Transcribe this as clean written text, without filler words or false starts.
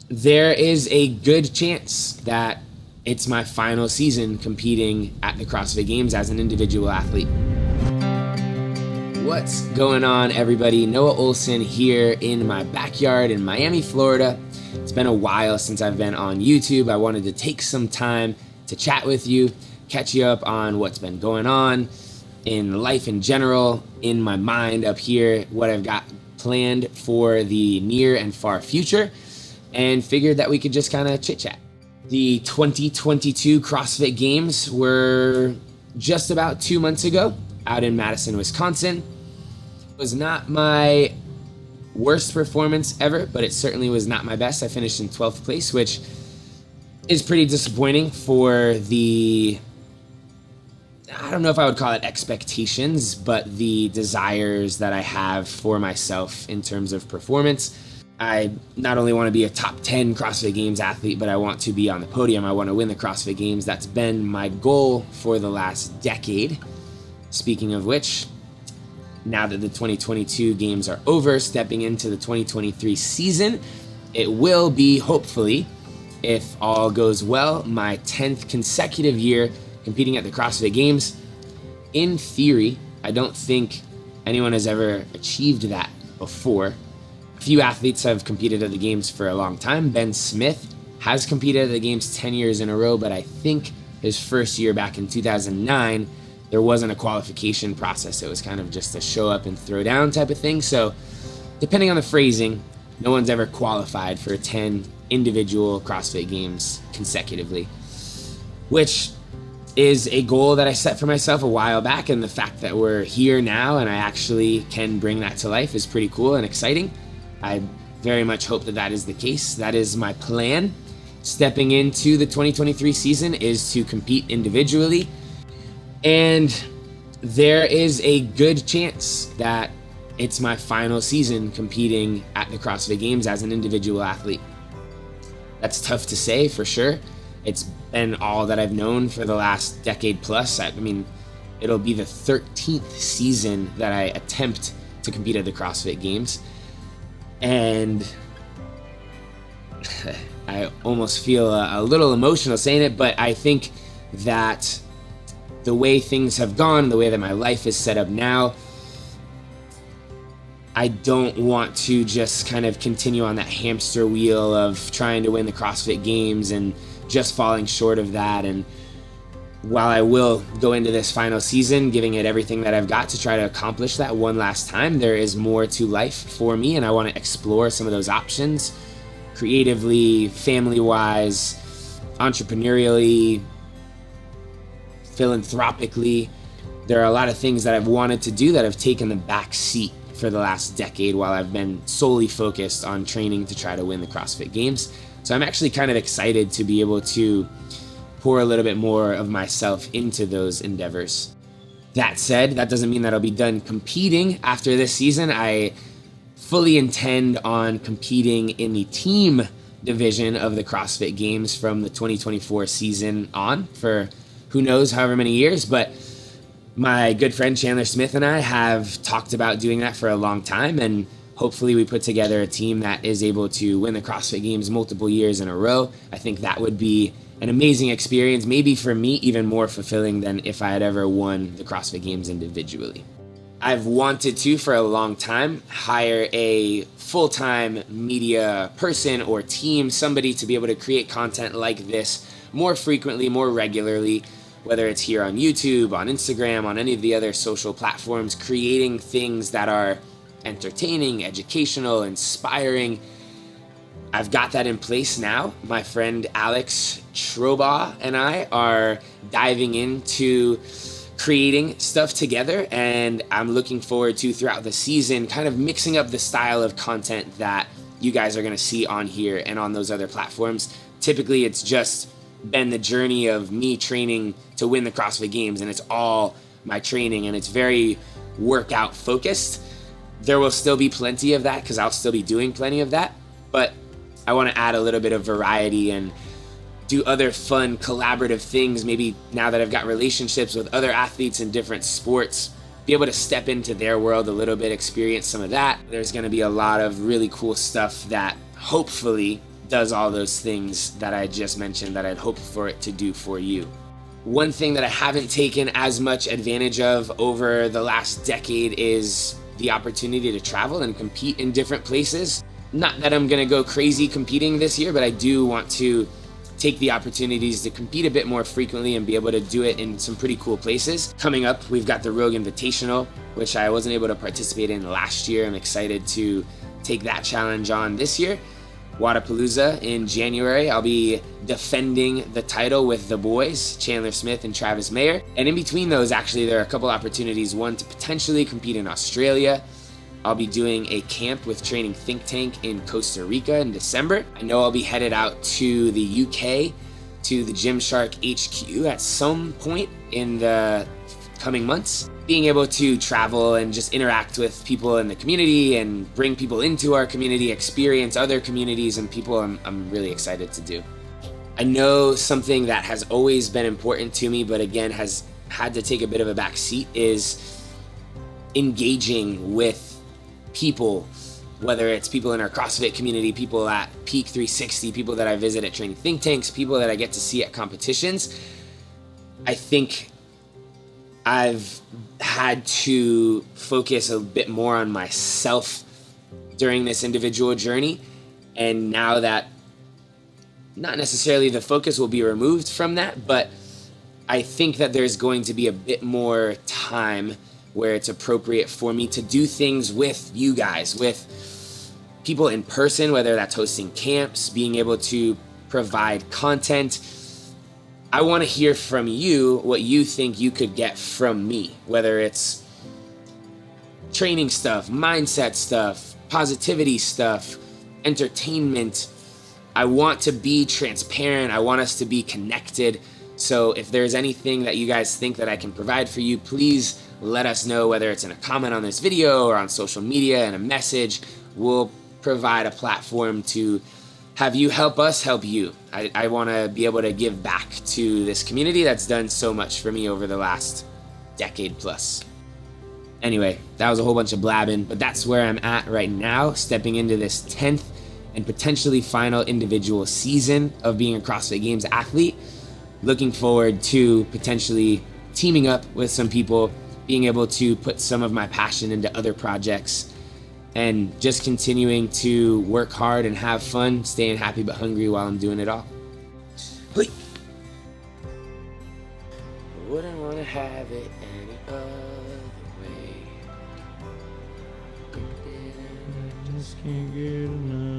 there is a good chance that it's my final season competing at the CrossFit Games as an individual athlete. What's going on, everybody? Noah Ohlsen here in my backyard in Miami, Florida. It's been a while since I've been on YouTube. I wanted to take some time to chat with you, catch you up on what's been going on in life in general, in my mind up here, what I've got planned for the near and far future, and figured that we could just kind of chit chat. The 2022 CrossFit Games were just about 2 months ago out in Madison, Wisconsin. It was not my worst performance ever, but it certainly was not my best. I finished in 12th place, which is pretty disappointing for the, I don't know if I would call it expectations, but the desires that I have for myself in terms of performance. I not only want to be a top 10 CrossFit Games athlete, but I want to be on the podium. I want to win the CrossFit Games. That's been my goal for the last decade. Speaking of which, now that the 2022 games are over, stepping into the 2023 season, it will be, hopefully, if all goes well, my 10th consecutive year competing at the CrossFit Games. In theory, I don't think anyone has ever achieved that before. A few athletes have competed at the games for a long time. Ben Smith has competed at the games 10 years in a row, but I think his first year back in 2009, there wasn't a qualification process. It was kind of just a show up and throw down type of thing. So depending on the phrasing, no one's ever qualified for 10 individual CrossFit Games consecutively, which is a goal that I set for myself a while back. And the fact that we're here now and I actually can bring that to life is pretty cool and exciting. I very much hope that that is the case. That is my plan. Stepping into the 2023 season is to compete individually. And there is a good chance that it's my final season competing at the CrossFit Games as an individual athlete. That's tough to say for sure. It's been all that I've known for the last decade plus. I mean, it'll be the 13th season that I attempt to compete at the CrossFit Games. And I almost feel a little emotional saying it, but I think that the way things have gone, the way that my life is set up now, I don't want to just kind of continue on that hamster wheel of trying to win the CrossFit Games and just falling short of that. And while I will go into this final season giving it everything that I've got to try to accomplish that one last time, there is more to life for me, and I want to explore some of those options creatively, family-wise, entrepreneurially, philanthropically. There are a lot of things that I've wanted to do that have taken the back seat for the last decade while I've been solely focused on training to try to win the CrossFit Games. So I'm actually kind of excited to be able to pour a little bit more of myself into those endeavors. That said, that doesn't mean that I'll be done competing after this season. I fully intend on competing in the team division of the CrossFit Games from the 2024 season on for who knows however many years. But my good friend Chandler Smith and I have talked about doing that for a long time, and hopefully we put together a team that is able to win the CrossFit Games multiple years in a row. I think that would be an amazing experience, maybe for me even more fulfilling than if I had ever won the CrossFit Games individually. I've wanted to, for a long time, hire a full-time media person or team, somebody to be able to create content like this more frequently, more regularly, whether it's here on YouTube, on Instagram, on any of the other social platforms, creating things that are entertaining, educational, inspiring. I've got that in place now. My friend Alex Trobaugh and I are diving into creating stuff together, and I'm looking forward to, throughout the season, kind of mixing up the style of content that you guys are going to see on here and on those other platforms. Typically, it's just been the journey of me training to win the CrossFit Games, and it's all my training, and it's very workout focused. There will still be plenty of that because I'll still be doing plenty of that, but I want to add a little bit of variety and do other fun collaborative things. Maybe now that I've got relationships with other athletes in different sports, be able to step into their world a little bit, experience some of that. There's going to be a lot of really cool stuff that hopefully does all those things that I just mentioned that I'd hoped for it to do for you. One thing that I haven't taken as much advantage of over the last decade is the opportunity to travel and compete in different places. Not that I'm gonna go crazy competing this year, but I do want to take the opportunities to compete a bit more frequently and be able to do it in some pretty cool places. Coming up, we've got the Rogue Invitational, which I wasn't able to participate in last year. I'm excited to take that challenge on this year. Wadapalooza in January, I'll be defending the title with the boys, Chandler Smith and Travis Mayer. And in between those, actually, there are a couple opportunities. One, to potentially compete in Australia. I'll be doing a camp with Training Think Tank in Costa Rica in December. I know I'll be headed out to the UK, to the Gymshark HQ at some point in the coming months. Being able to travel and just interact with people in the community and bring people into our community, experience other communities and people, I'm really excited to do. I know something that has always been important to me, but again has had to take a bit of a back seat, is engaging with people, whether it's people in our CrossFit community, people at Peak 360, people that I visit at Training Think Tanks, people that I get to see at competitions. I think I've had to focus a bit more on myself during this individual journey. And now that not necessarily the focus will be removed from that, but I think that there's going to be a bit more time where it's appropriate for me to do things with you guys, with people in person, whether that's hosting camps, being able to provide content. I want to hear from you what you think you could get from me, whether it's training stuff, mindset stuff, positivity stuff, entertainment. I want to be transparent. I want us to be connected. So if there's anything that you guys think that I can provide for you, please let us know, whether it's in a comment on this video or on social media and a message. We'll provide a platform to have you help us help you. I want to be able to give back to this community that's done so much for me over the last decade plus. Anyway, that was a whole bunch of blabbing, but that's where I'm at right now, stepping into this 10th and potentially final individual season of being a CrossFit Games athlete. Looking forward to potentially teaming up with some people, being able to put some of my passion into other projects, and just continuing to work hard and have fun, staying happy but hungry while I'm doing it all. Wait. Wouldn't want to have it any other way. Just can't get enough.